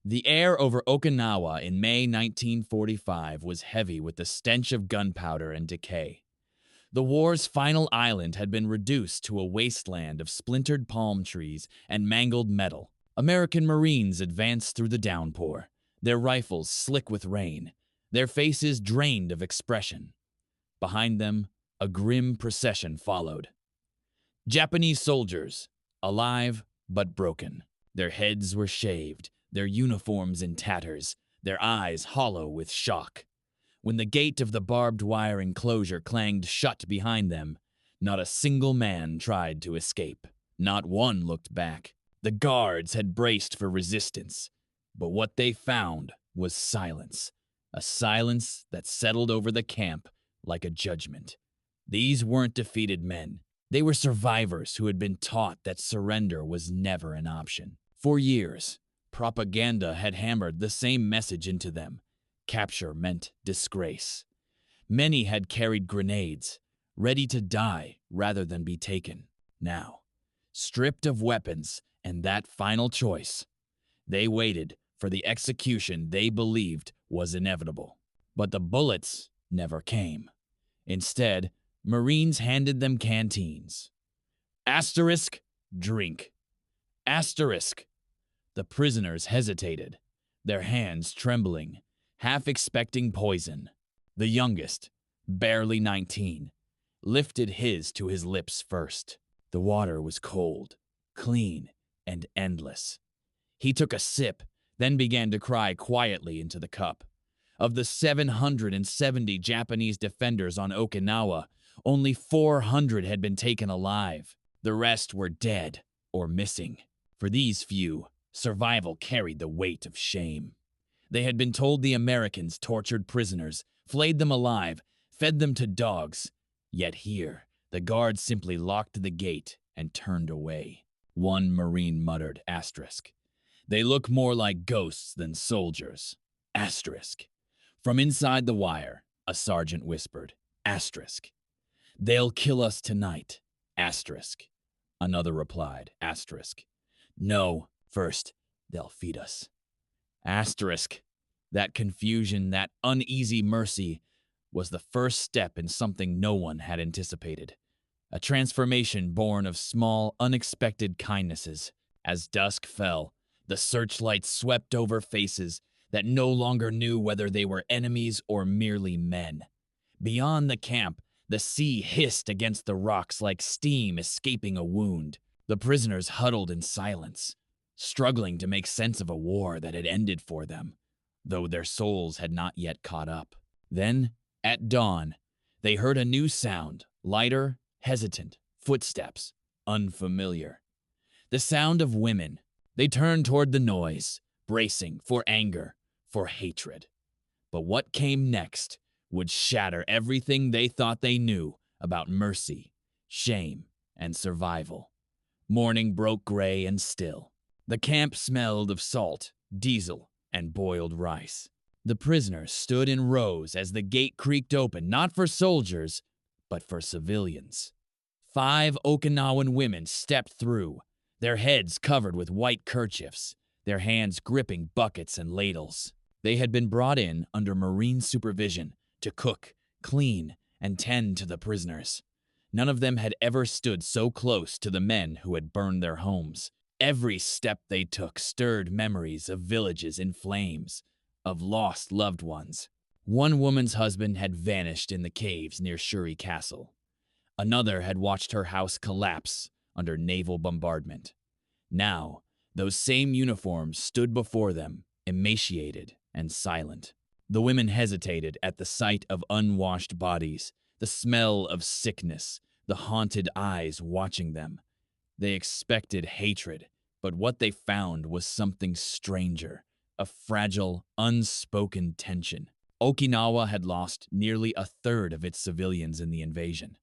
The air over Okinawa in May 1945 was heavy with the stench of gunpowder and decay. The war's final island had been reduced to a wasteland of splintered palm trees and mangled metal. American Marines advanced through the downpour, their rifles slick with rain, their faces drained of expression. Behind them, a grim procession followed. Japanese soldiers, alive but broken. Their heads were shaved, their uniforms in tatters, their eyes hollow with shock. When the gate of the barbed wire enclosure clanged shut behind them, not a single man tried to escape. Not one looked back. The guards had braced for resistance, but what they found was silence, a silence that settled over the camp like a judgment. These weren't defeated men. They were survivors who had been taught that surrender was never an option. For years, propaganda had hammered the same message into them. Capture meant disgrace. Many had carried grenades, ready to die rather than be taken. Now, stripped of weapons and that final choice, they waited for the execution they believed was inevitable. But the bullets never came. Instead, Marines handed them canteens. Asterisk, drink. Asterisk. The prisoners hesitated, their hands trembling, half expecting poison. The youngest, barely 19, lifted his to his lips first. The water was cold, clean, and endless. He took a sip, then began to cry quietly into the cup. Of the 770 Japanese defenders on Okinawa, only 400 had been taken alive. The rest were dead or missing. For these few, survival carried the weight of shame. They had been told the Americans tortured prisoners, flayed them alive, fed them to dogs. Yet here, the guards simply locked the gate and turned away. One Marine muttered, asterisk. They look more like ghosts than soldiers. Asterisk. From inside the wire, a sergeant whispered, asterisk. They'll kill us tonight. Asterisk. Another replied, asterisk. No, first, they'll feed us. Asterisk. That confusion, that uneasy mercy, was the first step in something no one had anticipated. A transformation born of small, unexpected kindnesses. As dusk fell, the searchlight swept over faces that no longer knew whether they were enemies or merely men. Beyond the camp, the sea hissed against the rocks like steam escaping a wound. The prisoners huddled in silence, struggling to make sense of a war that had ended for them, though their souls had not yet caught up. Then, at dawn, they heard a new sound, lighter, hesitant, footsteps, unfamiliar. The sound of women. They turned toward the noise, bracing for anger, for hatred. But what came next would shatter everything they thought they knew about mercy, shame, and survival. Morning broke gray and still. The camp smelled of salt, diesel, and boiled rice. The prisoners stood in rows as the gate creaked open, not for soldiers, but for civilians. 5 Okinawan women stepped through, their heads covered with white kerchiefs, their hands gripping buckets and ladles. They had been brought in under Marine supervision to cook, clean, and tend to the prisoners. None of them had ever stood so close to the men who had burned their homes. Every step they took stirred memories of villages in flames, of lost loved ones. One woman's husband had vanished in the caves near Shuri Castle. Another had watched her house collapse under naval bombardment. Now, those same uniforms stood before them, emaciated and silent. The women hesitated at the sight of unwashed bodies, the smell of sickness, the haunted eyes watching them. They expected hatred, but what they found was something stranger, a fragile, unspoken tension. Okinawa had lost nearly a third of its civilians in the invasion.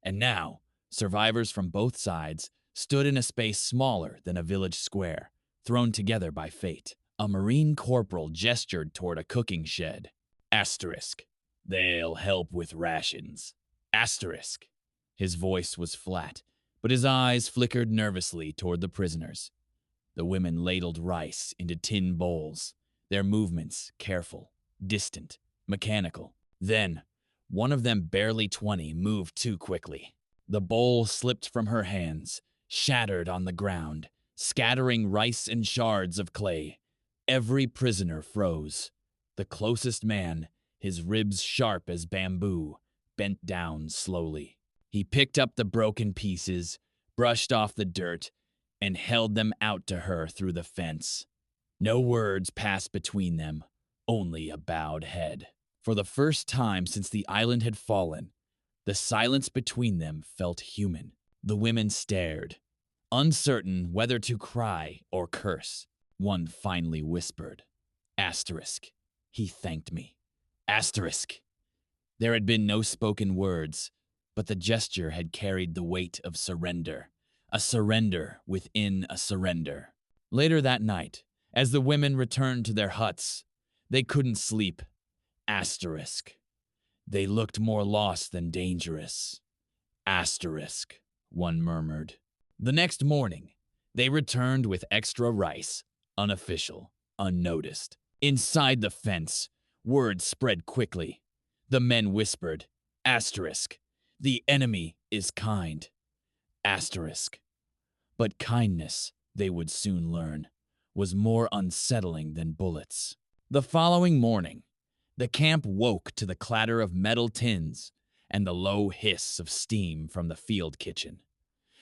And now, survivors from both sides stood in a space smaller than a village square, thrown together by fate. A Marine corporal gestured toward a cooking shed. Asterisk. They'll help with rations. Asterisk. His voice was flat, but his eyes flickered nervously toward the prisoners. The women ladled rice into tin bowls, their movements careful, distant, mechanical. Then, one of them, barely 20, moved too quickly. The bowl slipped from her hands, shattered on the ground, scattering rice and shards of clay. Every prisoner froze. The closest man, his ribs sharp as bamboo, bent down slowly. He picked up the broken pieces, brushed off the dirt, and held them out to her through the fence. No words passed between them, only a bowed head. For the first time since the island had fallen, the silence between them felt human. The women stared, uncertain whether to cry or curse. One finally whispered, "Asterisk. He thanked me." Asterisk. There had been no spoken words, but the gesture had carried the weight of surrender, a surrender within a surrender. Later that night, as the women returned to their huts, they couldn't sleep. Asterisk. They looked more lost than dangerous. Asterisk, one murmured. The next morning, they returned with extra rice, unofficial, unnoticed. Inside the fence, word spread quickly. The men whispered, "Asterisk, the enemy is kind." Asterisk. But kindness, they would soon learn, was more unsettling than bullets. The following morning, the camp woke to the clatter of metal tins and the low hiss of steam from the field kitchen.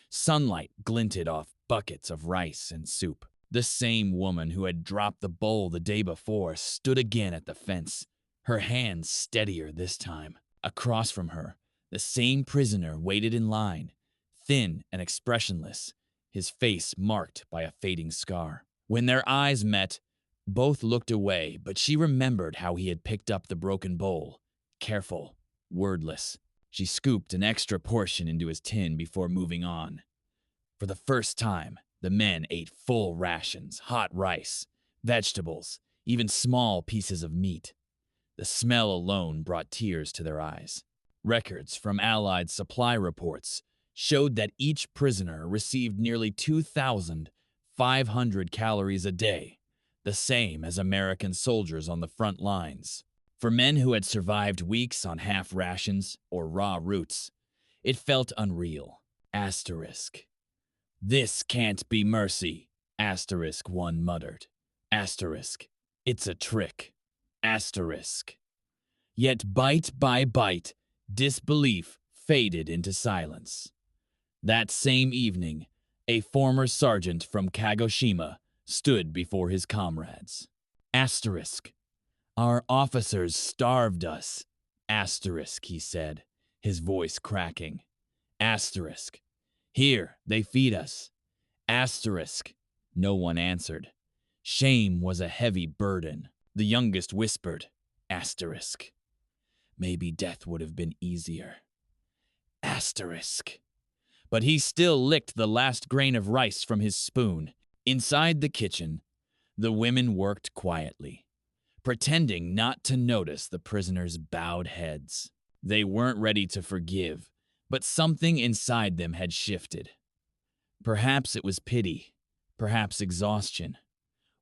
Sunlight glinted off buckets of rice and soup. The same woman who had dropped the bowl the day before stood again at the fence, her hands steadier this time. Across from her, the same prisoner waited in line, thin and expressionless, his face marked by a fading scar. When their eyes met, both looked away, but she remembered how he had picked up the broken bowl. Careful, wordless. She scooped an extra portion into his tin before moving on. For the first time, the men ate full rations, hot rice, vegetables, even small pieces of meat. The smell alone brought tears to their eyes. Records from Allied supply reports showed that each prisoner received nearly 2,500 calories a day, the same as American soldiers on the front lines. For men who had survived weeks on half rations or raw roots, it felt unreal. Asterisk. "This can't be mercy," asterisk one muttered. Asterisk. "It's a trick." Asterisk. Yet bite by bite, disbelief faded into silence. That same evening, a former sergeant from Kagoshima stood before his comrades. Asterisk. "Our officers starved us." Asterisk, he said, his voice cracking. Asterisk. "Here, they feed us." Asterisk. No one answered. Shame was a heavy burden. The youngest whispered, Asterisk. "Maybe death would have been easier." Asterisk. But he still licked the last grain of rice from his spoon. Inside the kitchen, the women worked quietly, pretending not to notice the prisoners' bowed heads. They weren't ready to forgive, but something inside them had shifted. Perhaps it was pity, perhaps exhaustion.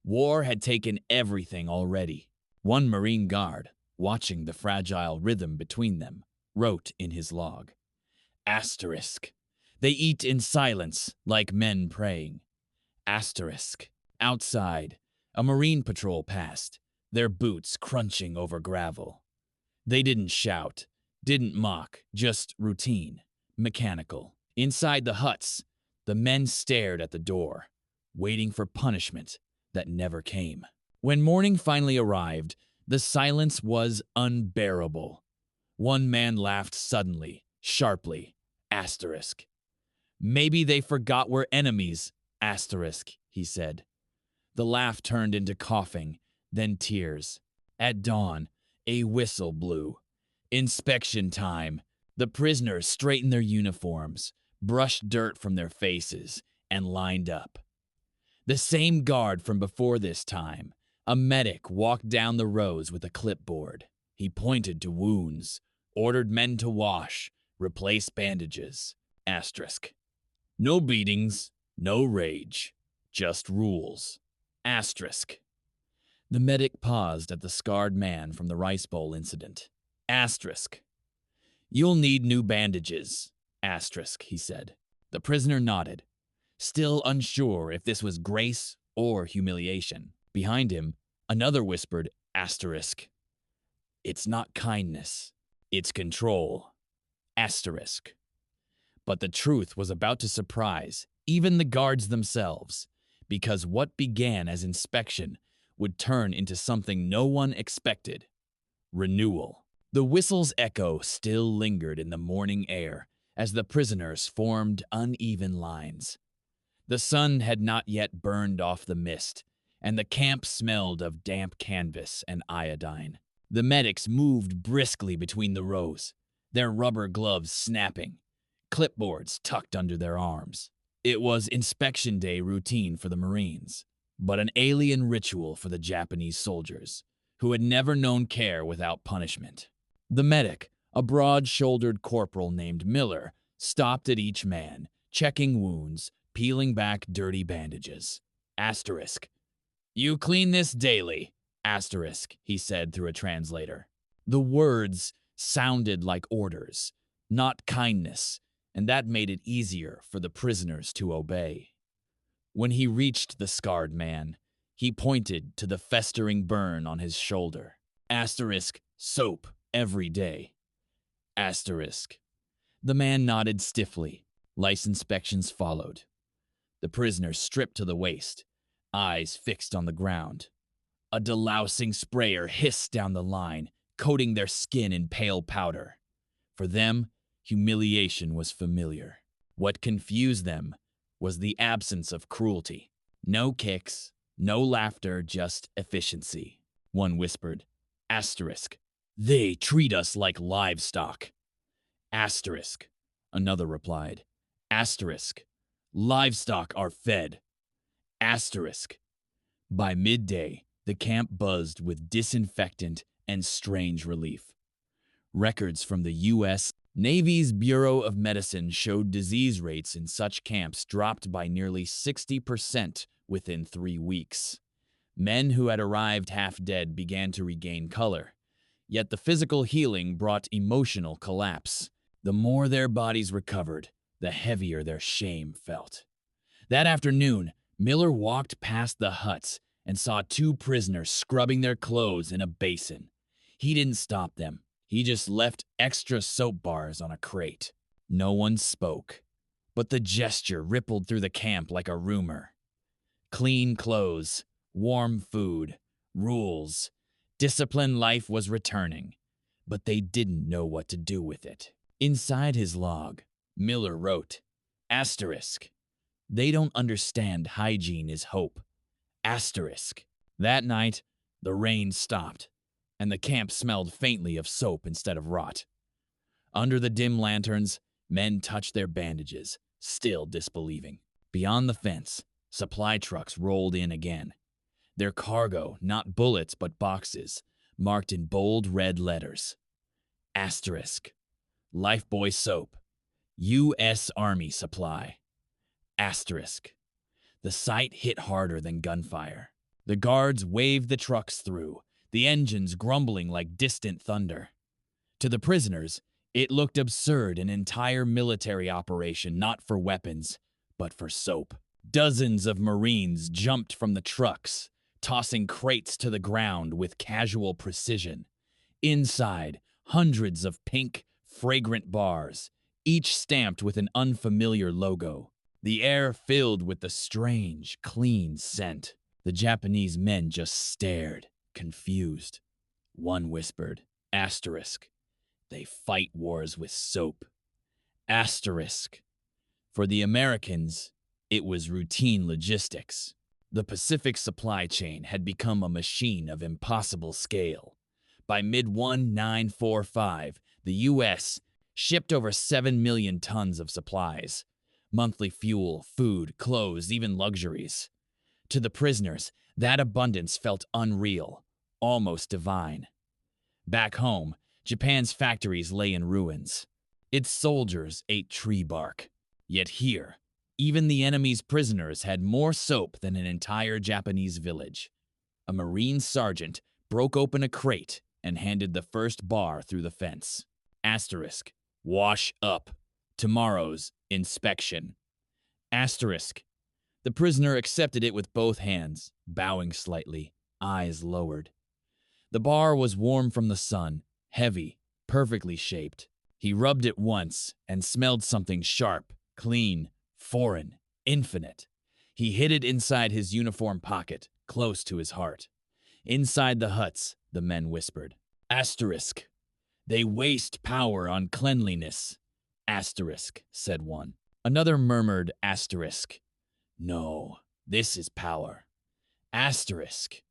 War had taken everything already. One Marine guard, watching the fragile rhythm between them, wrote in his log, Asterisk. "They eat in silence, like men praying." Asterisk. Outside, a Marine patrol passed, their boots crunching over gravel. They didn't shout, didn't mock, just routine, mechanical. Inside the huts, the men stared at the door, waiting for punishment that never came. When morning finally arrived, the silence was unbearable. One man laughed suddenly, sharply. Asterisk. "Maybe they forgot we're enemies." Asterisk, he said. The laugh turned into coughing, then tears. At dawn, a whistle blew. Inspection time. The prisoners straightened their uniforms, brushed dirt from their faces, and lined up. The same guard from before this time, a medic, walked down the rows with a clipboard. He pointed to wounds, ordered men to wash, replace bandages. Asterisk. "No beatings, no rage." Just rules. Asterisk. The medic paused at the scarred man from the rice bowl incident. Asterisk. You'll need new bandages. Asterisk, he said. The prisoner nodded, still unsure if this was grace or humiliation. Behind him, another whispered, asterisk. It's not kindness. It's control. Asterisk. But the truth was about to surprise even the guards themselves, because what began as inspection would turn into something no one expected. Renewal. The whistle's echo still lingered in the morning air as the prisoners formed uneven lines. The sun had not yet burned off the mist, and the camp smelled of damp canvas and iodine. The medics moved briskly between the rows, their rubber gloves snapping, clipboards tucked under their arms. It was inspection day routine for the Marines, but an alien ritual for the Japanese soldiers, who had never known care without punishment. The medic, a broad-shouldered corporal named Miller, stopped at each man, checking wounds, peeling back dirty bandages. Asterisk. You clean this daily. Asterisk, he said through a translator. The words sounded like orders, not kindness, and that made it easier for the prisoners to obey. When he reached the scarred man, he pointed to the festering burn on his shoulder. Asterisk, soap every day. Asterisk. The man nodded stiffly. Lice inspections followed. The prisoner stripped to the waist, eyes fixed on the ground. A delousing sprayer hissed down the line, coating their skin in pale powder. For them, humiliation was familiar. What confused them was the absence of cruelty. No kicks, no laughter, just efficiency. One whispered, asterisk. They treat us like livestock. Asterisk. Another replied, asterisk. Livestock are fed. Asterisk. By midday, the camp buzzed with disinfectant and strange relief. Records from the U.S. Navy's Bureau of Medicine showed disease rates in such camps dropped by nearly 60% within 3 weeks. Men who had arrived half dead began to regain color, yet the physical healing brought emotional collapse. The more their bodies recovered, the heavier their shame felt. That afternoon, Miller walked past the huts and saw 2 prisoners scrubbing their clothes in a basin. He didn't stop them. He just left extra soap bars on a crate. No one spoke, but the gesture rippled through the camp like a rumor. Clean clothes, warm food, rules. Disciplined life was returning, but they didn't know what to do with it. Inside his log, Miller wrote, asterisk. They don't understand hygiene is hope. Asterisk. That night, the rain stopped, and the camp smelled faintly of soap instead of rot. Under the dim lanterns, men touched their bandages, still disbelieving. Beyond the fence, supply trucks rolled in again. Their cargo, not bullets but boxes, marked in bold red letters. Asterisk. Lifebuoy soap. U.S. Army supply. Asterisk. The sight hit harder than gunfire. The guards waved the trucks through, the engines grumbling like distant thunder. To the prisoners, it looked absurd, an entire military operation not for weapons, but for soap. Dozens of Marines jumped from the trucks, tossing crates to the ground with casual precision. Inside, hundreds of pink, fragrant bars, each stamped with an unfamiliar logo. The air filled with the strange, clean scent. The Japanese men just stared, confused. One whispered, asterisk. They fight wars with soap. Asterisk. For the Americans, it was routine logistics. The Pacific supply chain had become a machine of impossible scale. By mid-1945, the U.S. shipped over 7 million tons of supplies. Monthly fuel, food, clothes, even luxuries. To the prisoners, that abundance felt unreal, almost divine. Back home, Japan's factories lay in ruins. Its soldiers ate tree bark. Yet here, Even the enemy's prisoners had more soap than an entire Japanese village. A Marine sergeant broke open a crate and handed the first bar through the fence. Asterisk. Wash up. Tomorrow's inspection. Asterisk. The prisoner accepted it with both hands, bowing slightly, eyes lowered. The bar was warm from the sun, heavy, perfectly shaped. He rubbed it once and smelled something sharp, clean, foreign, infinite. He hid it inside his uniform pocket, close to his heart. Inside the huts, the men whispered. Asterisk. They waste power on cleanliness. Asterisk, said one. Another murmured asterisk. No, this is power. Asterisk.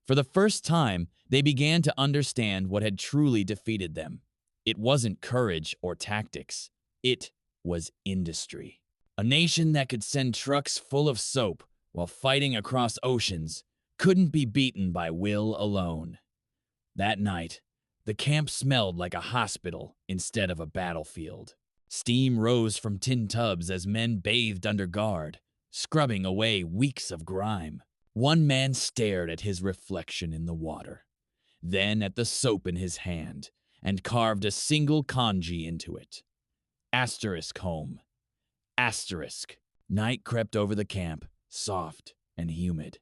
For the first time, they began to understand what had truly defeated them. It wasn't courage or tactics. It was industry. A nation that could send trucks full of soap while fighting across oceans couldn't be beaten by will alone. That night, the camp smelled like a hospital instead of a battlefield. Steam rose from tin tubs as men bathed under guard, scrubbing away weeks of grime. One man stared at his reflection in the water, then at the soap in his hand, and carved a single kanji into it. Asterisk home. Asterisk. Night crept over the camp, soft and humid.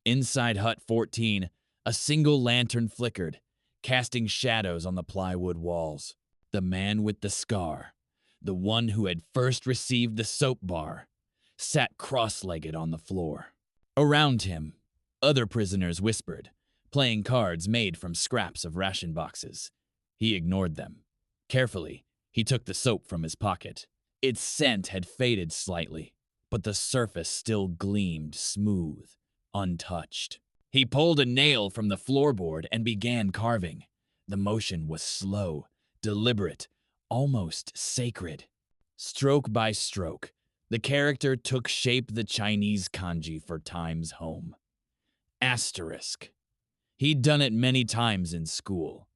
Inside Hut 14, a single lantern flickered, casting shadows on the plywood walls. The man with the scar, the one who had first received the soap bar, sat cross-legged on the floor. Around him, other prisoners whispered, playing cards made from scraps of ration boxes. He ignored them. Carefully, he took the soap from his pocket. Its scent had faded slightly, but the surface still gleamed smooth, untouched. He pulled a nail from the floorboard and began carving. The motion was slow, deliberate, almost sacred. Stroke by stroke, the character took shape the Chinese kanji for time's home. Asterisk. He'd done it many times in school,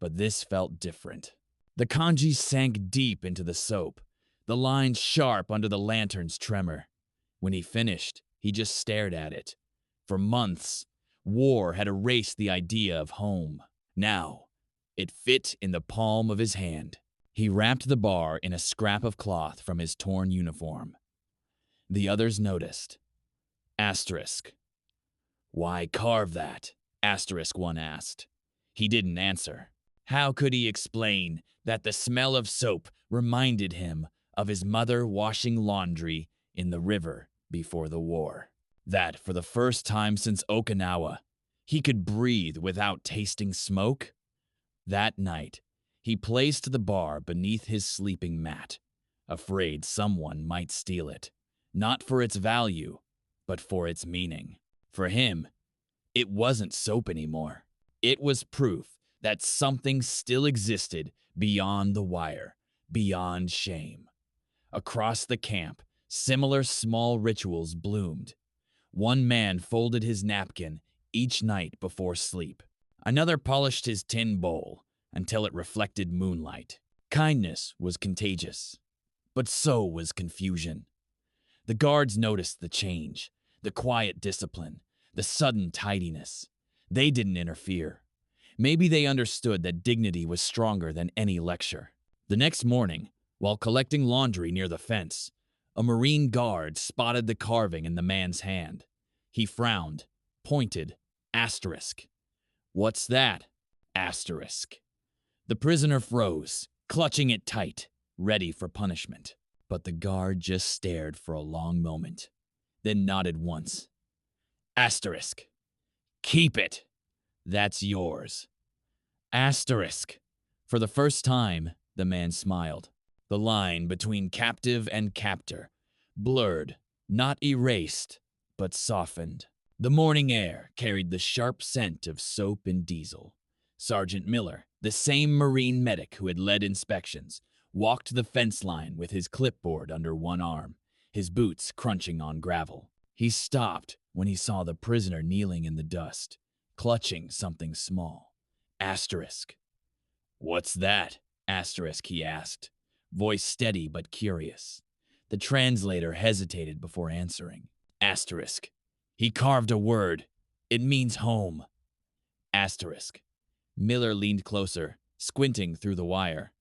but this felt different. The kanji sank deep into the soap, the lines sharp under the lantern's tremor. When he finished, he just stared at it. For months, war had erased the idea of home. Now, it fit in the palm of his hand. He wrapped the bar in a scrap of cloth from his torn uniform. The others noticed. Asterisk. Why carve that? Asterisk one asked. He didn't answer. How could he explain that the smell of soap reminded him of his mother washing laundry in the river before the war? That, for the first time since Okinawa, he could breathe without tasting smoke? That night, he placed the bar beneath his sleeping mat, afraid someone might steal it, not for its value, but for its meaning. For him, it wasn't soap anymore. It was proof that something still existed beyond the wire, beyond shame. Across the camp, similar small rituals bloomed. One man folded his napkin each night before sleep. Another polished his tin bowl until it reflected moonlight. Kindness was contagious, but so was confusion. The guards noticed the change, the quiet discipline, the sudden tidiness. They didn't interfere. Maybe they understood that dignity was stronger than any lecture. The next morning, while collecting laundry near the fence, a Marine guard spotted the carving in the man's hand. He frowned, pointed, asterisk. What's that? Asterisk. The prisoner froze, clutching it tight, ready for punishment. But the guard just stared for a long moment, then nodded once. Asterisk. Keep it. That's yours. Asterisk. For the first time, the man smiled. The line between captive and captor, blurred, not erased, but softened. The morning air carried the sharp scent of soap and diesel. Sergeant Miller, the same Marine medic who had led inspections, walked the fence line with his clipboard under one arm, his boots crunching on gravel. He stopped when he saw the prisoner kneeling in the dust, clutching something small. Asterisk. What's that? Asterisk, he asked, voice steady but curious. The translator hesitated before answering. Asterisk. He carved a word. It means home. Asterisk. Miller leaned closer, squinting through the wire.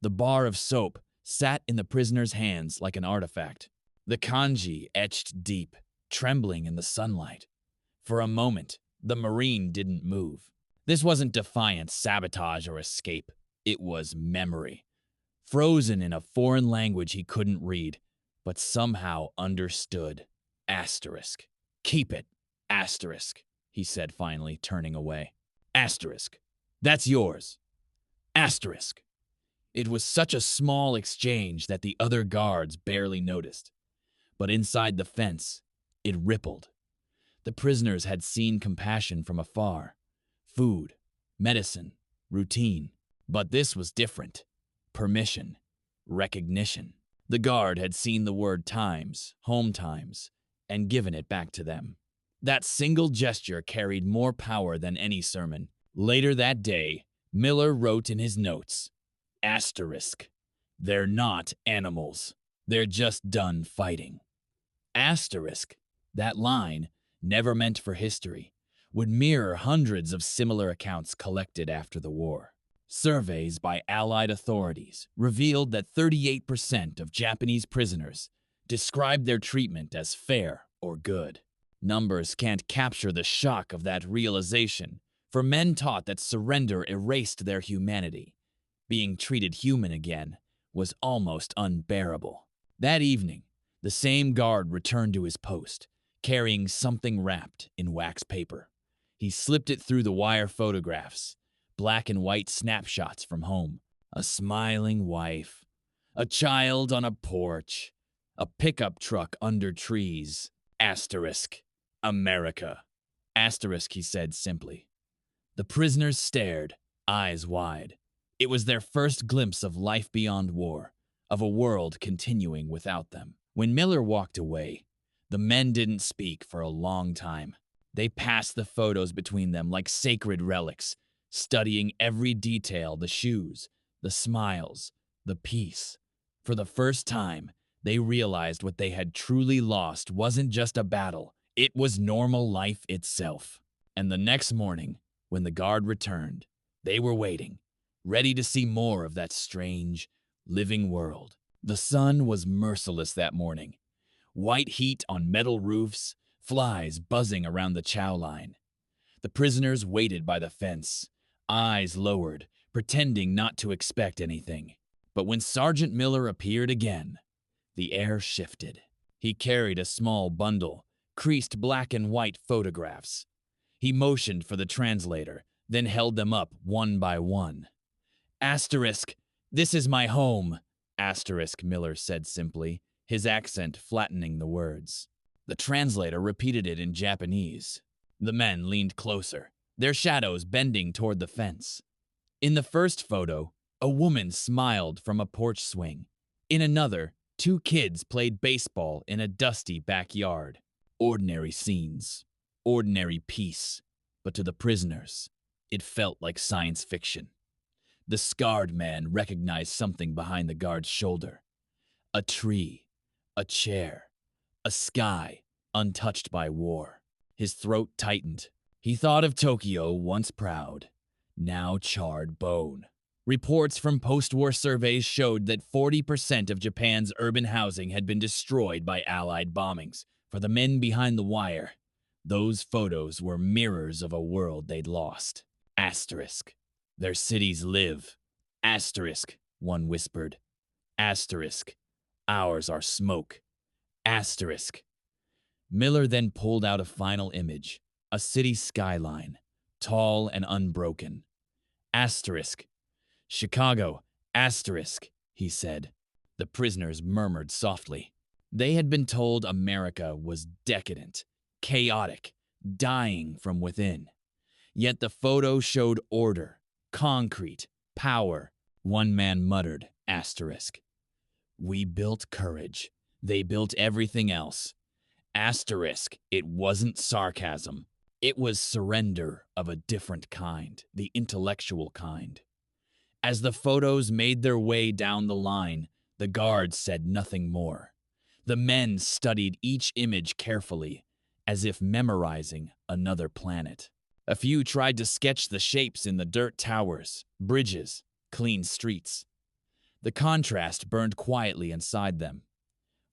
The bar of soap sat in the prisoner's hands like an artifact. The kanji etched deep, trembling in the sunlight. For a moment, the Marine didn't move. This wasn't defiance, sabotage, or escape. It was memory. Frozen in a foreign language he couldn't read, but somehow understood. Asterisk. Keep it. Asterisk, he said finally, turning away. Asterisk. That's yours. Asterisk. It was such a small exchange that the other guards barely noticed. But inside the fence, it rippled. The prisoners had seen compassion from afar. Food, medicine, routine. But this was different. Permission, recognition. The guard had seen the word times, home times, and given it back to them. That single gesture carried more power than any sermon. Later that day, Miller wrote in his notes, Asterisk. They're not animals. They're just done fighting. Asterisk. That line, never meant for history, would mirror hundreds of similar accounts collected after the war. Surveys by Allied authorities revealed that 38% of Japanese prisoners described their treatment as fair or good. Numbers can't capture the shock of that realization, for men taught that surrender erased their humanity. Being treated human again was almost unbearable. That evening, the same guard returned to his post, carrying something wrapped in wax paper. He slipped it through the wire photographs, black and white snapshots from home. A smiling wife, a child on a porch, a pickup truck under trees. Asterisk. America. Asterisk, he said simply. The prisoners stared, eyes wide. It was their first glimpse of life beyond war, of a world continuing without them. When Miller walked away, the men didn't speak for a long time. They passed the photos between them like sacred relics, studying every detail, the shoes, the smiles, the peace. For the first time, they realized what they had truly lost wasn't just a battle, it was normal life itself. And the next morning, when the guard returned, they were waiting, ready to see more of that strange, living world. The sun was merciless that morning. White heat on metal roofs, flies buzzing around the chow line. The prisoners waited by the fence, eyes lowered, pretending not to expect anything. But when Sergeant Miller appeared again, the air shifted. He carried a small bundle, creased black and white photographs. He motioned for the translator, then held them up one by one. Asterisk, this is my home. Asterisk, Miller said simply, his accent flattening the words. The translator repeated it in Japanese. The men leaned closer, their shadows bending toward the fence. In the first photo, a woman smiled from a porch swing. In another, two kids played baseball in a dusty backyard. Ordinary scenes, ordinary peace, but to the prisoners, it felt like science fiction. The scarred man recognized something behind the guard's shoulder. A tree, a chair, a sky untouched by war. His throat tightened. He thought of Tokyo, once proud, now charred bone. Reports from post-war surveys showed that 40% of Japan's urban housing had been destroyed by Allied bombings. For the men behind the wire, those photos were mirrors of a world they'd lost. Asterisk. Their cities live. Asterisk, one whispered. Asterisk. Ours are smoke. Asterisk. Miller then pulled out a final image, a city skyline, tall and unbroken. Asterisk. Chicago, asterisk, he said. The prisoners murmured softly. They had been told America was decadent, chaotic, dying from within. Yet the photo showed order, concrete, power. One man muttered, asterisk. We built courage. They built everything else. Asterisk, it wasn't sarcasm. It was surrender of a different kind, the intellectual kind. As the photos made their way down the line, the guards said nothing more. The men studied each image carefully, as if memorizing another planet. A few tried to sketch the shapes in the dirt towers, bridges, clean streets. The contrast burned quietly inside them.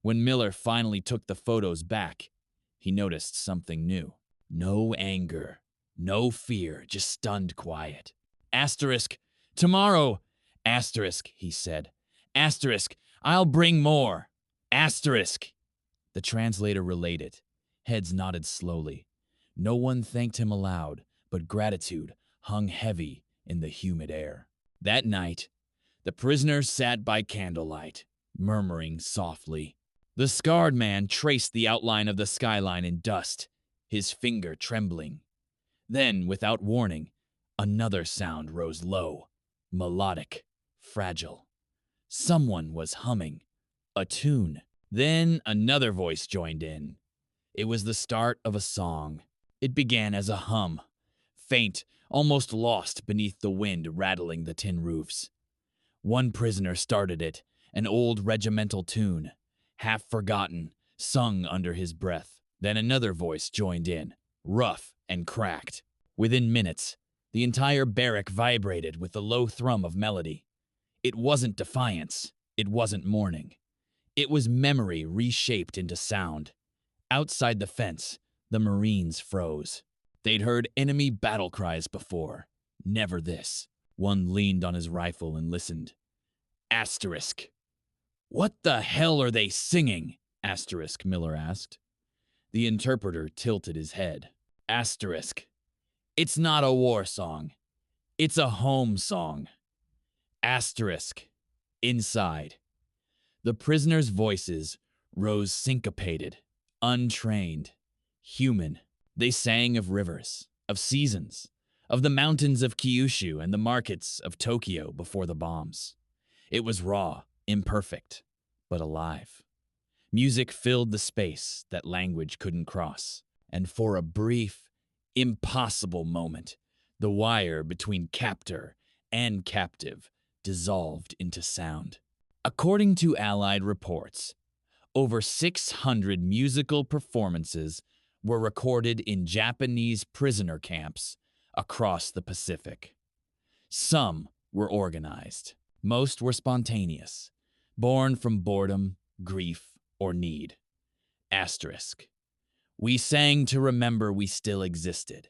When Miller finally took the photos back, he noticed something new. No anger, no fear, just stunned quiet. Asterisk, tomorrow, asterisk, he said. Asterisk, I'll bring more. Asterisk. The translator related. Heads nodded slowly. No one thanked him aloud, but gratitude hung heavy in the humid air. That night, the prisoners sat by candlelight, murmuring softly. The scarred man traced the outline of the skyline in dust, his finger trembling. Then, without warning, another sound rose low, melodic, fragile. Someone was humming a tune. Then another voice joined in. It was the start of a song. It began as a hum, faint, almost lost beneath the wind rattling the tin roofs. One prisoner started it, an old regimental tune, half forgotten, sung under his breath. Then another voice joined in, rough and cracked. Within minutes, the entire barrack vibrated with the low thrum of melody. It wasn't defiance. It wasn't mourning. It was memory reshaped into sound. Outside the fence, the Marines froze. They'd heard enemy battle cries before. Never this. One leaned on his rifle and listened. Asterisk. What the hell are they singing? Asterisk, Miller asked. The interpreter tilted his head. Asterisk. It's not a war song. It's a home song. Asterisk. Inside. The prisoners' voices rose syncopated, untrained, human. They sang of rivers, of seasons, of the mountains of Kyushu and the markets of Tokyo before the bombs. It was raw, imperfect, but alive. Music filled the space that language couldn't cross, and for a brief, impossible moment, the wire between captor and captive dissolved into sound. According to Allied reports, over 600 musical performances were recorded in Japanese prisoner camps across the Pacific. Some were organized. Most were spontaneous, born from boredom, grief, or need. Asterisk. We sang to remember we still existed.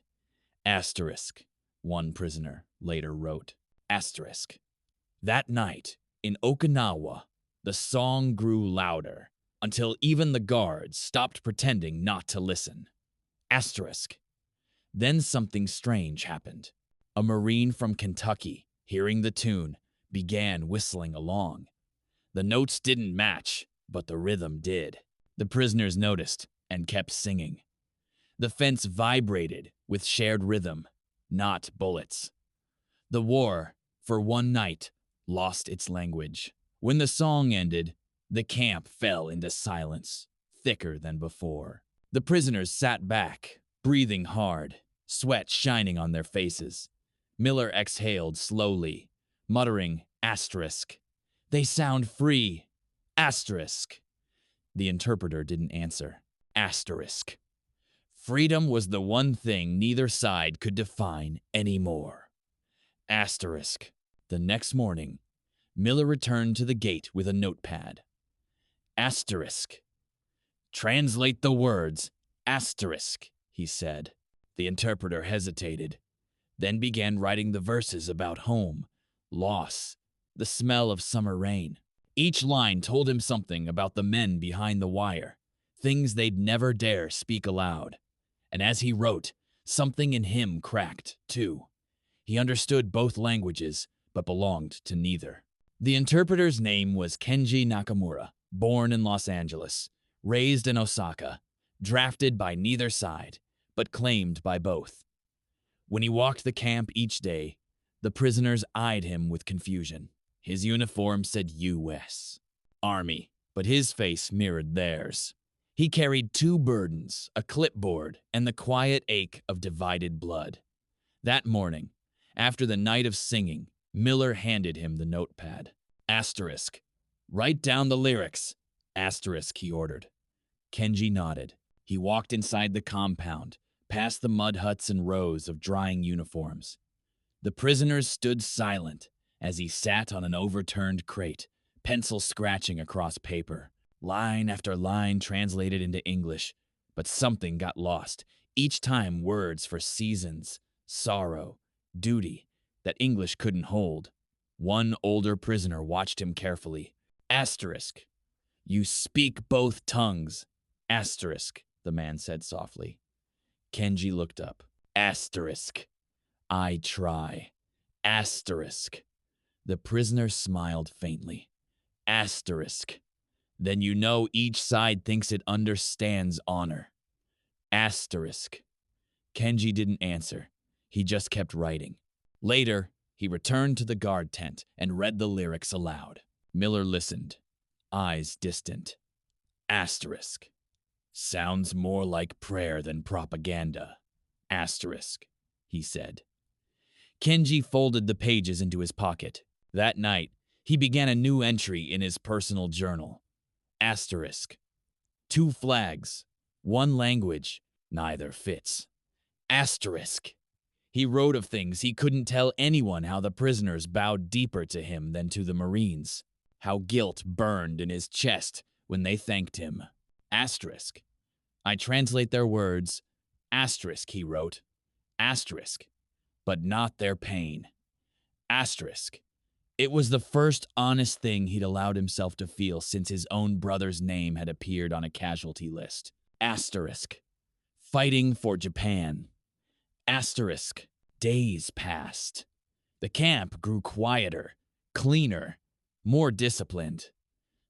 Asterisk. One prisoner later wrote. Asterisk. That night, in Okinawa, the song grew louder until even the guards stopped pretending not to listen. Asterisk. Then something strange happened. A Marine from Kentucky, hearing the tune, began whistling along. The notes didn't match, but the rhythm did. The prisoners noticed and kept singing. The fence vibrated with shared rhythm, not bullets. The war, for one night, lost its language. When the song ended, the camp fell into silence, thicker than before. The prisoners sat back, breathing hard, sweat shining on their faces. Miller exhaled slowly, muttering, asterisk. They sound free. Asterisk. The interpreter didn't answer. Asterisk. Freedom was the one thing neither side could define anymore. Asterisk. The next morning, Miller returned to the gate with a notepad. Asterisk. Translate the words. Asterisk, he said. The interpreter hesitated, then began writing the verses about home, loss, the smell of summer rain. Each line told him something about the men behind the wire, things they'd never dare speak aloud. And as he wrote, something in him cracked, too. He understood both languages, but belonged to neither. The interpreter's name was Kenji Nakamura, born in Los Angeles, raised in Osaka, drafted by neither side, but claimed by both. When he walked the camp each day, the prisoners eyed him with confusion. His uniform said U.S. Army, but his face mirrored theirs. He carried two burdens, a clipboard, and the quiet ache of divided blood. That morning, after the night of singing, Miller handed him the notepad. Asterisk. Write down the lyrics. Asterisk, he ordered. Kenji nodded. He walked inside the compound, past the mud huts and rows of drying uniforms. The prisoners stood silent as he sat on an overturned crate, pencil scratching across paper, line after line translated into English. But something got lost. Each time words for seasons, sorrow, duty, that English couldn't hold. One older prisoner watched him carefully. Asterisk. You speak both tongues. Asterisk, the man said softly. Kenji looked up. Asterisk. I try. Asterisk. The prisoner smiled faintly. Asterisk. Then you know each side thinks it understands honor. Asterisk. Kenji didn't answer. He just kept writing. Later, he returned to the guard tent and read the lyrics aloud. Miller listened, eyes distant. Asterisk. Sounds more like prayer than propaganda. Asterisk, he said. Kenji folded the pages into his pocket. That night, he began a new entry in his personal journal. Asterisk. 2 flags, 1 language, neither fits. Asterisk. He wrote of things he couldn't tell anyone, how the prisoners bowed deeper to him than to the Marines, how guilt burned in his chest when they thanked him. Asterisk. I translate their words. Asterisk, he wrote. Asterisk. But not their pain. Asterisk. It was the first honest thing he'd allowed himself to feel since his own brother's name had appeared on a casualty list. Asterisk. Fighting for Japan. Asterisk. Days passed. The camp grew quieter, cleaner, more disciplined.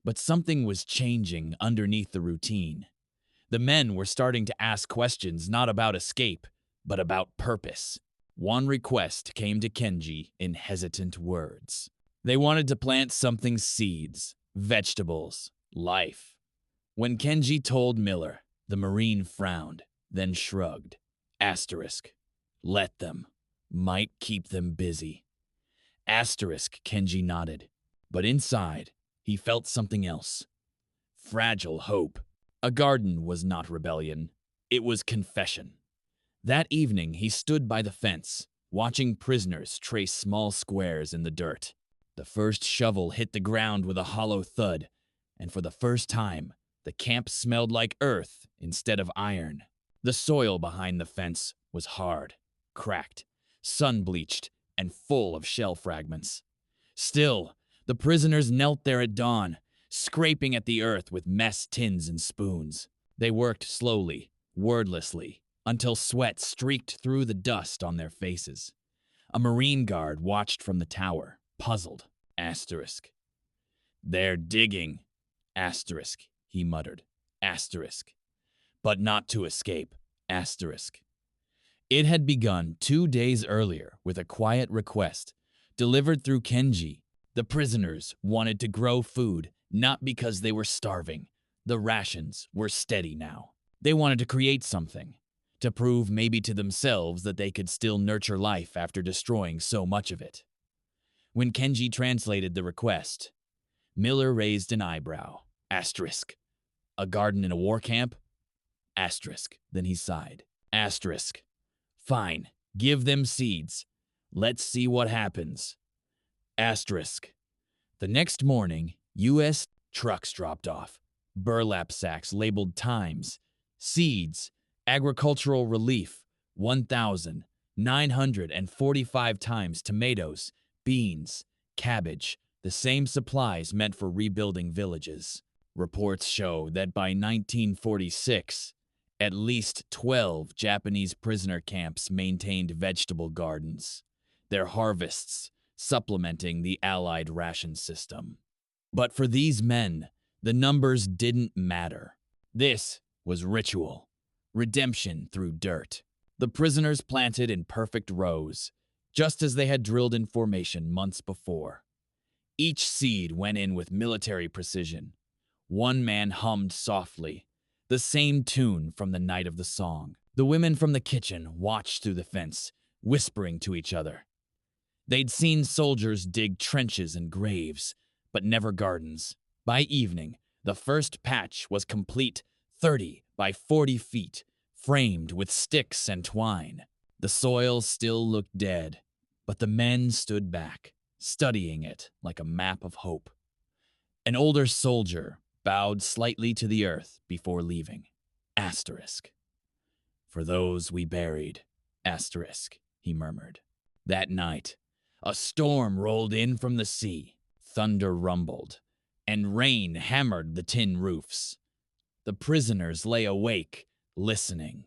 But something was changing underneath the routine. The men were starting to ask questions not about escape, but about purpose. One request came to Kenji in hesitant words. They wanted to plant something: seeds, vegetables, life. When Kenji told Miller, the Marine frowned, then shrugged. Asterisk. Let them. Might keep them busy. Asterisk, Kenji nodded. But inside, he felt something else. Fragile hope. A garden was not rebellion. It was confession. That evening, he stood by the fence, watching prisoners trace small squares in the dirt. The first shovel hit the ground with a hollow thud, and for the first time, the camp smelled like earth instead of iron. The soil behind the fence was hard, cracked, sun-bleached, and full of shell fragments. Still, the prisoners knelt there at dawn, scraping at the earth with mess tins and spoons. They worked slowly, wordlessly, until sweat streaked through the dust on their faces. A Marine guard watched from the tower, puzzled. Asterisk. They're digging. Asterisk, he muttered. Asterisk. But not to escape. Asterisk. It had begun 2 days earlier with a quiet request, delivered through Kenji. The prisoners wanted to grow food, not because they were starving. The rations were steady now. They wanted to create something, to prove maybe to themselves that they could still nurture life after destroying so much of it. When Kenji translated the request, Miller raised an eyebrow. Asterisk. A garden in a war camp? Asterisk. Then he sighed. Asterisk. Fine. Give them seeds. Let's see what happens. Asterisk. The next morning, U.S. trucks dropped off. Burlap sacks labeled times. Seeds. Agricultural relief. 1,945 times tomatoes, beans, cabbage, the same supplies meant for rebuilding villages. Reports show that by 1946, at least 12 Japanese prisoner camps maintained vegetable gardens, their harvests supplementing the Allied ration system. But for these men, the numbers didn't matter. This was ritual, redemption through dirt. The prisoners planted in perfect rows, just as they had drilled in formation months before. Each seed went in with military precision. One man hummed softly, the same tune from the night of the song. The women from the kitchen watched through the fence, whispering to each other. They'd seen soldiers dig trenches and graves, but never gardens. By evening, The first patch was complete, 30 by 40 feet, framed with sticks and twine. The soil still looked dead, but the men stood back, studying it like a map of hope. An older soldier bowed slightly to the earth before leaving. Asterisk. For those we buried. Asterisk, he murmured. That night, a storm rolled in from the sea. Thunder rumbled, and rain hammered the tin roofs. The prisoners lay awake, listening.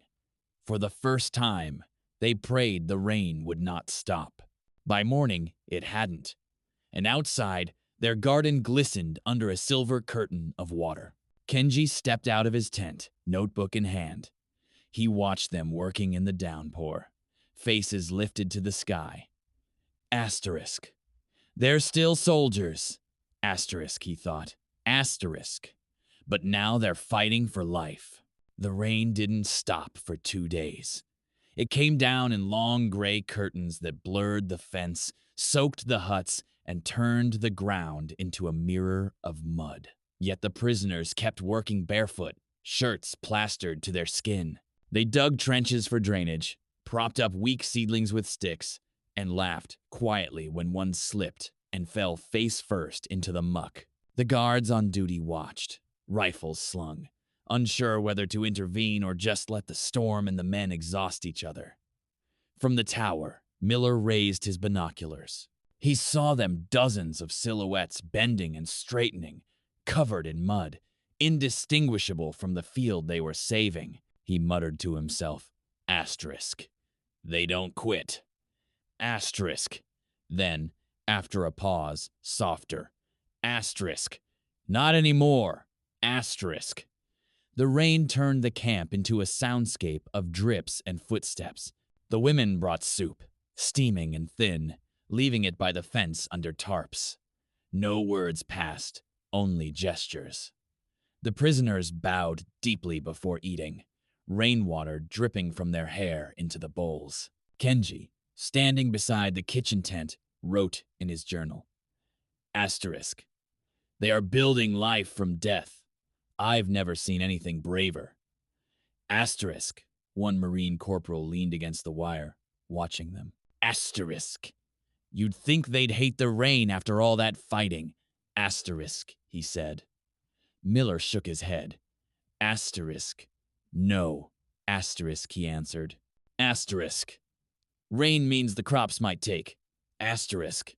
For the first time, they prayed the rain would not stop. By morning, it hadn't, and outside, their garden glistened under a silver curtain of water. Kenji stepped out of his tent, notebook in hand. He watched them working in the downpour, faces lifted to the sky. Asterisk. They're still soldiers. Asterisk, he thought. Asterisk. But now they're fighting for life. The rain didn't stop for 2 days. It came down in long gray curtains that blurred the fence, soaked the huts, and turned the ground into a mirror of mud. Yet the prisoners kept working barefoot, shirts plastered to their skin. They dug trenches for drainage, propped up weak seedlings with sticks, and laughed quietly when one slipped and fell face first into the muck. The guards on duty watched, rifles slung, unsure whether to intervene or just let the storm and the men exhaust each other. From the tower, Miller raised his binoculars. He saw them, dozens of silhouettes bending and straightening, covered in mud, indistinguishable from the field they were saving. He muttered to himself, Asterisk. They don't quit. Asterisk. Then, after a pause, softer. Asterisk. Not anymore. Asterisk. The rain turned the camp into a soundscape of drips and footsteps. The women brought soup, steaming and thin, leaving it by the fence under tarps. No words passed, only gestures. The prisoners bowed deeply before eating, rainwater dripping from their hair into the bowls. Kenji, standing beside the kitchen tent, wrote in his journal, Asterisk. They are building life from death. I've never seen anything braver. Asterisk. One Marine corporal leaned against the wire, watching them. Asterisk. You'd think they'd hate the rain after all that fighting. Asterisk, he said. Miller shook his head. Asterisk. No. Asterisk, he answered. Asterisk. Rain means the crops might take. Asterisk.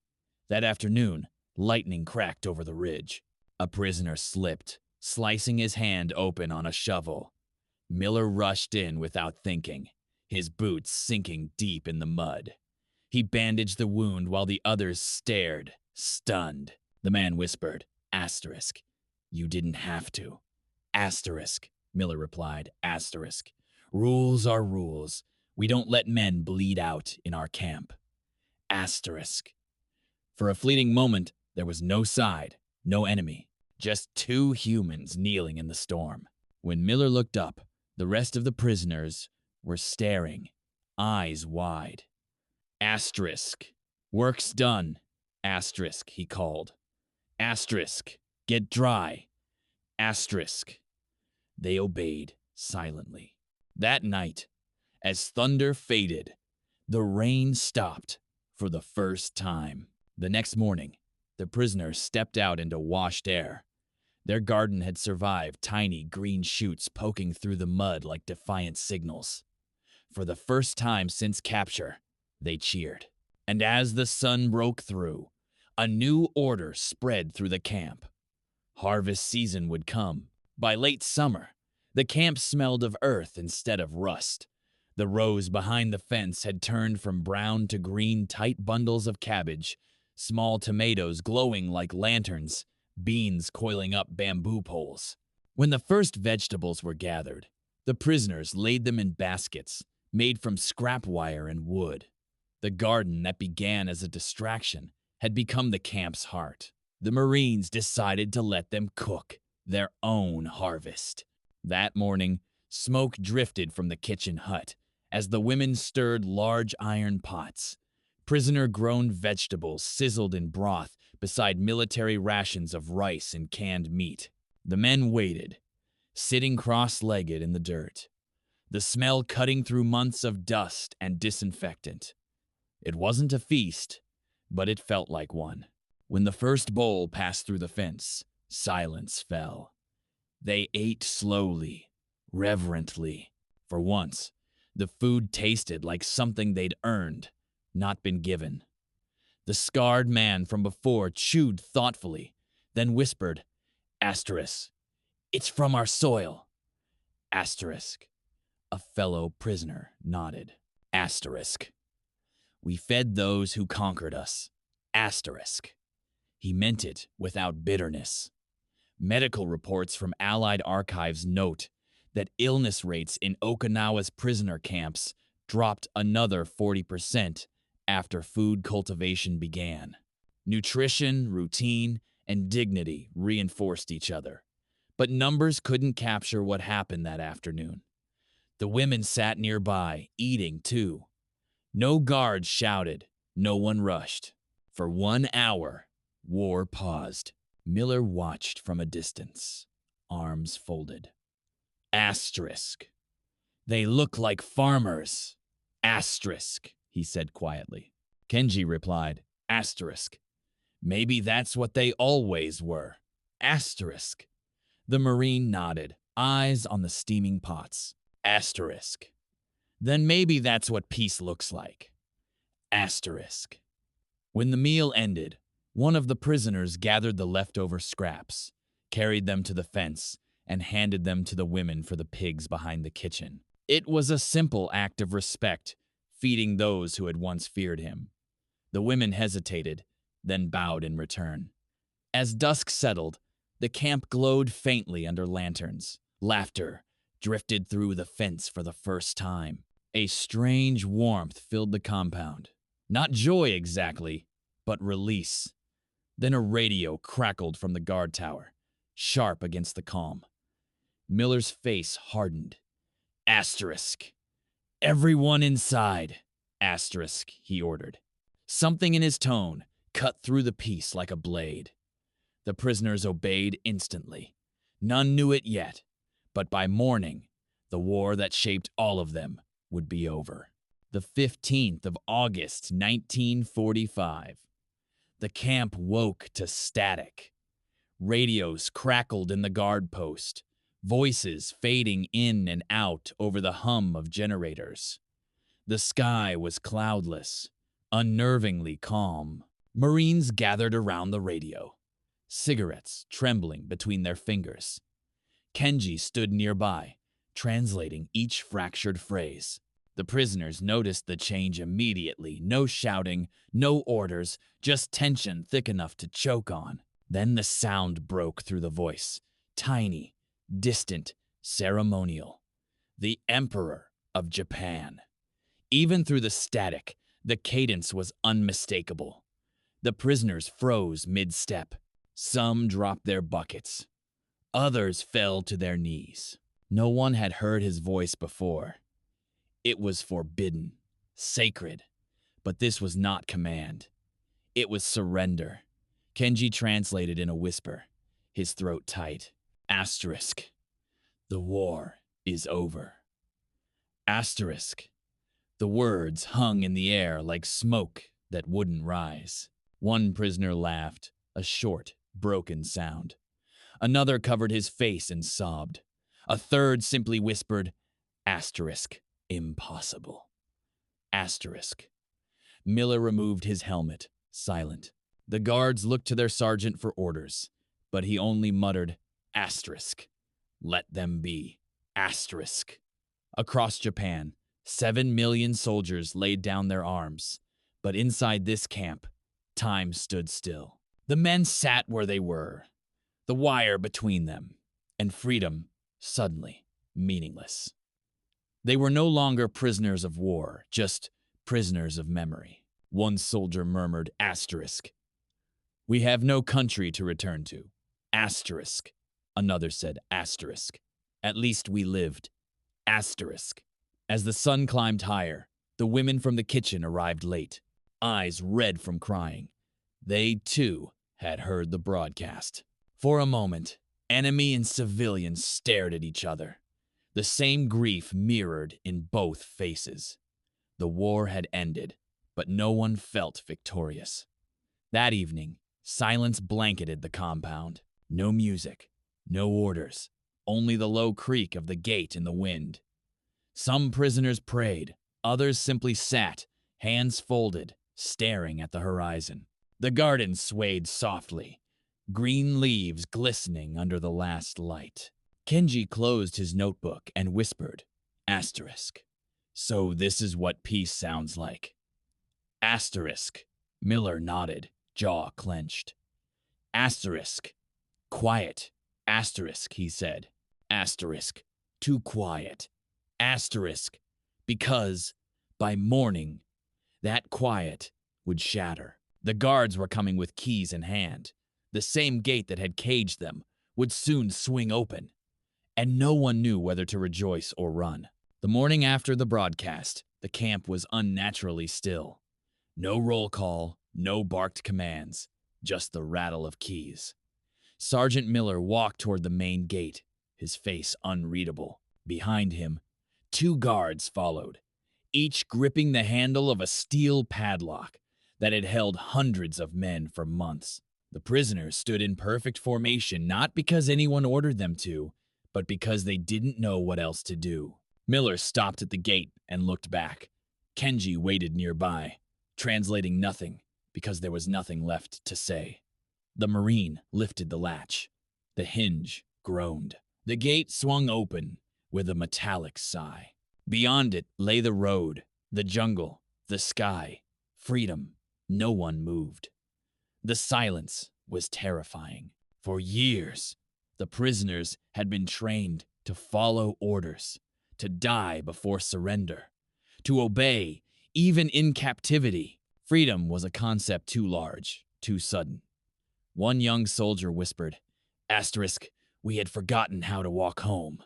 That afternoon, lightning cracked over the ridge. A prisoner slipped, slicing his hand open on a shovel. Miller rushed in without thinking, his boots sinking deep in the mud. He bandaged the wound while the others stared, stunned. The man whispered, Asterisk. You didn't have to. Asterisk, Miller replied, Asterisk. Rules are rules. We don't let men bleed out in our camp. Asterisk. For a fleeting moment, there was no side, no enemy, just two humans kneeling in the storm. When Miller looked up, the rest of the prisoners were staring, eyes wide. Asterisk. Work's done. Asterisk, he called. Asterisk. Get dry. Asterisk. They obeyed silently. That night, as thunder faded, the rain stopped for the first time. The next morning, the prisoners stepped out into washed air. Their garden had survived tiny green shoots poking through the mud like defiant signals. For the first time since capture, they cheered. And as the sun broke through, a new order spread through the camp. Harvest season would come. By late summer, the camp smelled of earth instead of rust. The rows behind the fence had turned from brown to green tight bundles of cabbage, small tomatoes glowing like lanterns, beans coiling up bamboo poles. When the first vegetables were gathered, the prisoners laid them in baskets made from scrap wire and wood. The garden that began as a distraction had become the camp's heart. The Marines decided to let them cook their own harvest. That morning, smoke drifted from the kitchen hut as the women stirred large iron pots. Prisoner-grown vegetables sizzled in broth beside military rations of rice and canned meat. The men waited, sitting cross-legged in the dirt, the smell cutting through months of dust and disinfectant. It wasn't a feast, but it felt like one. When the first bowl passed through the fence, silence fell. They ate slowly, reverently. For once, the food tasted like something they'd earned, not been given. The scarred man from before chewed thoughtfully, then whispered, "Asterisk, it's from our soil." Asterisk. A fellow prisoner nodded. Asterisk. We fed those who conquered us. Asterisk. He meant it without bitterness. Medical reports from Allied archives note that illness rates in Okinawa's prisoner camps dropped another 40% after food cultivation began. Nutrition, routine, and dignity reinforced each other. But numbers couldn't capture what happened that afternoon. The women sat nearby, eating too. No guards shouted, no one rushed. For 1 hour, war paused. Miller watched from a distance, arms folded. Asterisk. They look like farmers. Asterisk, he said quietly. Kenji replied, asterisk. Maybe that's what they always were. Asterisk. The Marine nodded, eyes on the steaming pots. Asterisk. Then maybe that's what peace looks like. Asterisk. When the meal ended, one of the prisoners gathered the leftover scraps, carried them to the fence, and handed them to the women for the pigs behind the kitchen. It was a simple act of respect, feeding those who had once feared him. The women hesitated, then bowed in return. As dusk settled, the camp glowed faintly under lanterns. Laughter drifted through the fence for the first time. A strange warmth filled the compound. Not joy exactly, but release. Then a radio crackled from the guard tower, sharp against the calm. Miller's face hardened. Asterisk. Everyone inside. Asterisk, he ordered. Something in his tone cut through the peace like a blade. The prisoners obeyed instantly. None knew it yet, but by morning, the war that shaped all of them would be over. The 15th of August, 1945. The camp woke to static. Radios crackled in the guard post, voices fading in and out over the hum of generators. The sky was cloudless, unnervingly calm. Marines gathered around the radio, cigarettes trembling between their fingers. Kenji stood nearby, translating each fractured phrase. The prisoners noticed the change immediately. No shouting, no orders, just tension thick enough to choke on. Then the sound broke through the voice. Tiny, distant, ceremonial. The Emperor of Japan. Even through the static, the cadence was unmistakable. The prisoners froze mid-step. Some dropped their buckets. Others fell to their knees. No one had heard his voice before. It was forbidden, sacred, but this was not command. It was surrender. Kenji translated in a whisper, his throat tight. Asterisk. The war is over. Asterisk. The words hung in the air like smoke that wouldn't rise. One prisoner laughed, a short, broken sound. Another covered his face and sobbed. A third simply whispered, asterisk. Impossible. Asterisk. Miller removed his helmet, silent. The guards looked to their sergeant for orders, but he only muttered, asterisk. Let them be. Asterisk. Across Japan, 7 million soldiers laid down their arms, but inside this camp, time stood still. The men sat where they were, the wire between them, and freedom, suddenly, meaningless. They were no longer prisoners of war, just prisoners of memory. One soldier murmured, asterisk. We have no country to return to. Asterisk. Another said, asterisk. At least we lived. Asterisk. As the sun climbed higher, the women from the kitchen arrived late, eyes red from crying. They, too, had heard the broadcast. For a moment, Enemy and civilian stared at each other, the same grief mirrored in both faces. The war had ended, but no one felt victorious. That evening, silence blanketed the compound. No music, no orders, only the low creak of the gate in the wind. Some prisoners prayed, others simply sat, hands folded, staring at the horizon. The garden swayed softly, green leaves glistening under the last light. Kenji closed his notebook and whispered, asterisk. So this is what peace sounds like. Asterisk. Miller nodded, jaw clenched. Asterisk. Quiet. Asterisk, he said. Asterisk. Too quiet. Asterisk. Because, by morning, that quiet would shatter. The guards were coming with keys in hand. The same gate that had caged them would soon swing open, and no one knew whether to rejoice or run. The morning after the broadcast, the camp was unnaturally still. No roll call, no barked commands, just the rattle of keys. Sergeant Miller walked toward the main gate, his face unreadable. Behind him, 2 guards followed, each gripping the handle of a steel padlock that had held hundreds of men for months. The prisoners stood in perfect formation not because anyone ordered them to, but because they didn't know what else to do. Miller stopped at the gate and looked back. Kenji waited nearby, translating nothing because there was nothing left to say. The Marine lifted the latch. The hinge groaned. The gate swung open with a metallic sigh. Beyond it lay the road, the jungle, the sky, freedom. No one moved. The silence was terrifying. For years, the prisoners had been trained to follow orders, to die before surrender, to obey even in captivity. Freedom was a concept too large, too sudden. One young soldier whispered, asterisk, we had forgotten how to walk home.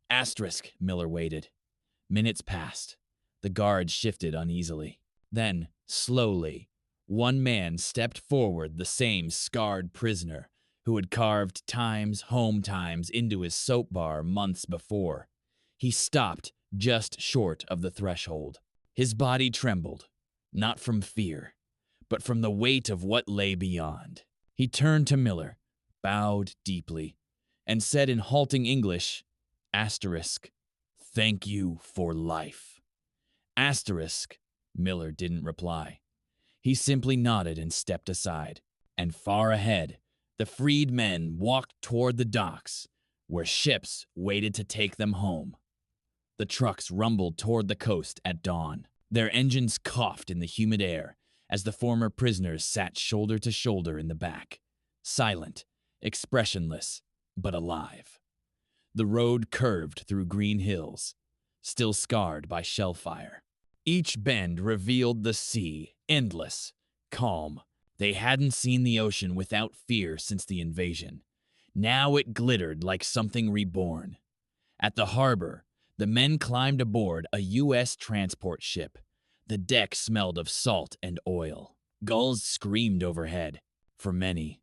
Asterisk, Miller waited. Minutes passed. The guards shifted uneasily. Then, slowly, one man stepped forward, the same scarred prisoner who had carved home times into his soap bar months before. He stopped just short of the threshold. His body trembled, not from fear, but from the weight of what lay beyond. He turned to Miller, bowed deeply, and said in halting English, asterisk, thank you for life. Asterisk, Miller didn't reply. He simply nodded and stepped aside, and far ahead, the freed men walked toward the docks, where ships waited to take them home. The trucks rumbled toward the coast at dawn. Their engines coughed in the humid air as the former prisoners sat shoulder to shoulder in the back, silent, expressionless, but alive. The road curved through green hills, still scarred by shell fire. Each bend revealed the sea, endless, calm. They hadn't seen the ocean without fear since the invasion. Now it glittered like something reborn. At the harbor, the men climbed aboard a U.S. transport ship. The deck smelled of salt and oil. Gulls screamed overhead. For many,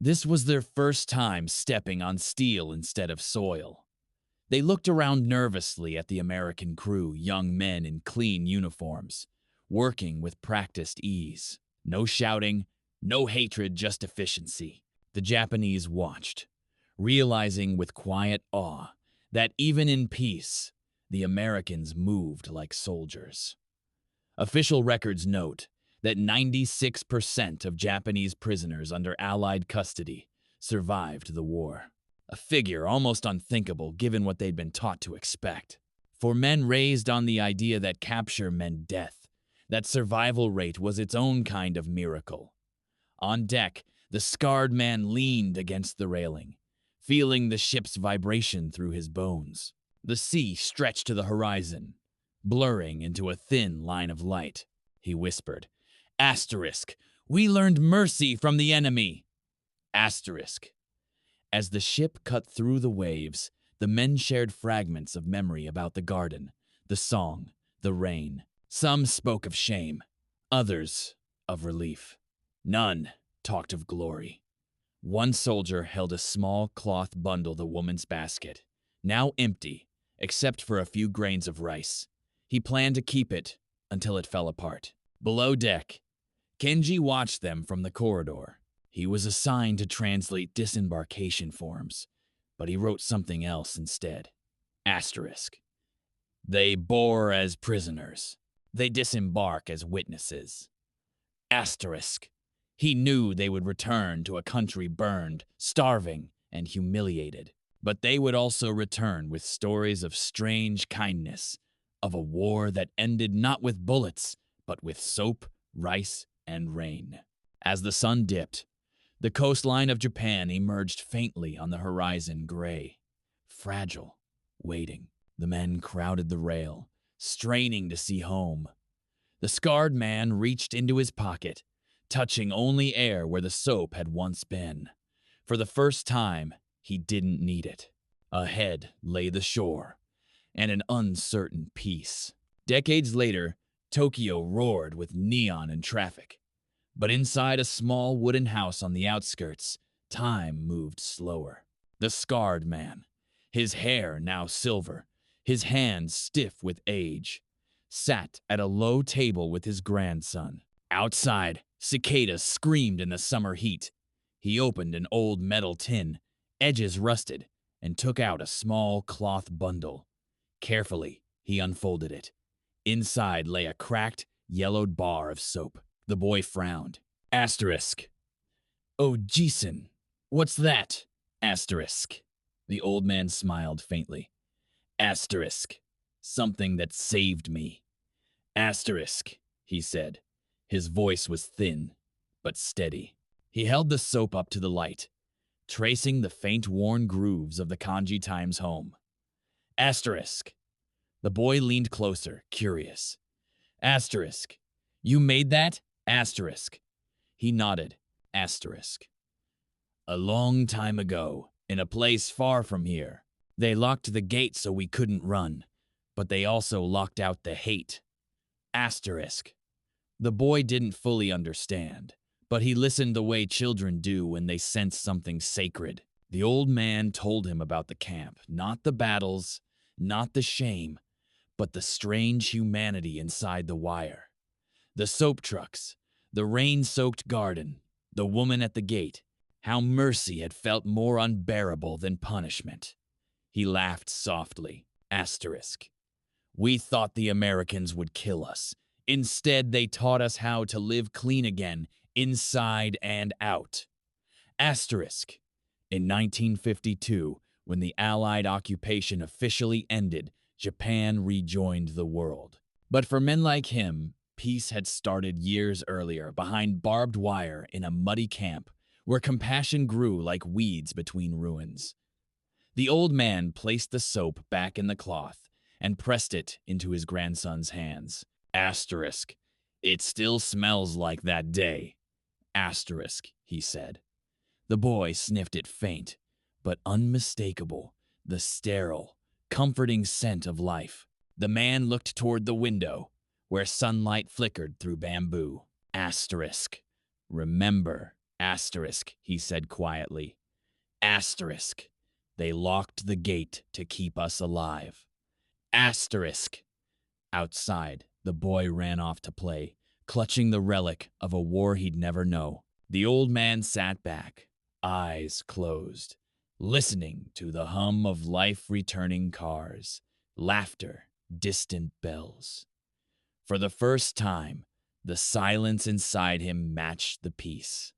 this was their first time stepping on steel instead of soil. They looked around nervously at the American crew, young men in clean uniforms, working with practiced ease. No shouting, no hatred, just efficiency. The Japanese watched, realizing with quiet awe that even in peace, the Americans moved like soldiers. Official records note that 96% of Japanese prisoners under Allied custody survived the war. A figure almost unthinkable given what they'd been taught to expect. For men raised on the idea that capture meant death, that survival rate was its own kind of miracle. On deck, the scarred man leaned against the railing, feeling the ship's vibration through his bones. The sea stretched to the horizon, blurring into a thin line of light. He whispered, asterisk, we learned mercy from the enemy. Asterisk. As the ship cut through the waves, the men shared fragments of memory about the garden, the song, the rain. Some spoke of shame, others of relief. None talked of glory. One soldier held a small cloth bundle, the woman's basket, now empty, except for a few grains of rice. He planned to keep it until it fell apart. Below deck, Kenji watched them from the corridor. He was assigned to translate disembarkation forms, but he wrote something else instead. Asterisk. They bore as prisoners. They disembark as witnesses. Asterisk. He knew they would return to a country burned, starving, and humiliated. But they would also return with stories of strange kindness, of a war that ended not with bullets, but with soap, rice, and rain. As the sun dipped, the coastline of Japan emerged faintly on the horizon, gray, fragile, waiting. The men crowded the rail, straining to see home. The scarred man reached into his pocket, touching only air where the soap had once been. For the first time, he didn't need it. Ahead lay the shore, and an uncertain peace. Decades later, Tokyo roared with neon and traffic. But inside a small wooden house on the outskirts, time moved slower. The scarred man, his hair now silver, his hands stiff with age, sat at a low table with his grandson. Outside, cicadas screamed in the summer heat. He opened an old metal tin, edges rusted, and took out a small cloth bundle. Carefully, he unfolded it. Inside lay a cracked, yellowed bar of soap. The boy frowned. Asterisk. Oh, Jason, what's that? Asterisk. The old man smiled faintly. Asterisk. Something that saved me. Asterisk, he said. His voice was thin, but steady. He held the soap up to the light, tracing the faint worn grooves of the kanji Times home. Asterisk. The boy leaned closer, curious. Asterisk. You made that? Asterisk. He nodded. Asterisk. A long time ago, in a place far from here, they locked the gate so we couldn't run, but they also locked out the hate. Asterisk. The boy didn't fully understand, but he listened the way children do when they sense something sacred. The old man told him about the camp, not the battles, not the shame, but the strange humanity inside the wire. The soap trucks, the rain-soaked garden, the woman at the gate, how mercy had felt more unbearable than punishment. He laughed softly. Asterisk. We thought the Americans would kill us. Instead, they taught us how to live clean again, inside and out. Asterisk. In 1952, when the Allied occupation officially ended, Japan rejoined the world. But for men like him, peace had started years earlier, behind barbed wire in a muddy camp where compassion grew like weeds between ruins. The old man placed the soap back in the cloth and pressed it into his grandson's hands. Asterisk. It still smells like that day. Asterisk, he said. The boy sniffed it faint, but unmistakable, the sterile, comforting scent of life. The man looked toward the window, where sunlight flickered through bamboo. Asterisk. Remember, asterisk, he said quietly. Asterisk. They locked the gate to keep us alive. Asterisk. Outside, the boy ran off to play, clutching the relic of a war he'd never know. The old man sat back, eyes closed, listening to the hum of life-returning cars, laughter, distant bells. For the first time, the silence inside him matched the peace.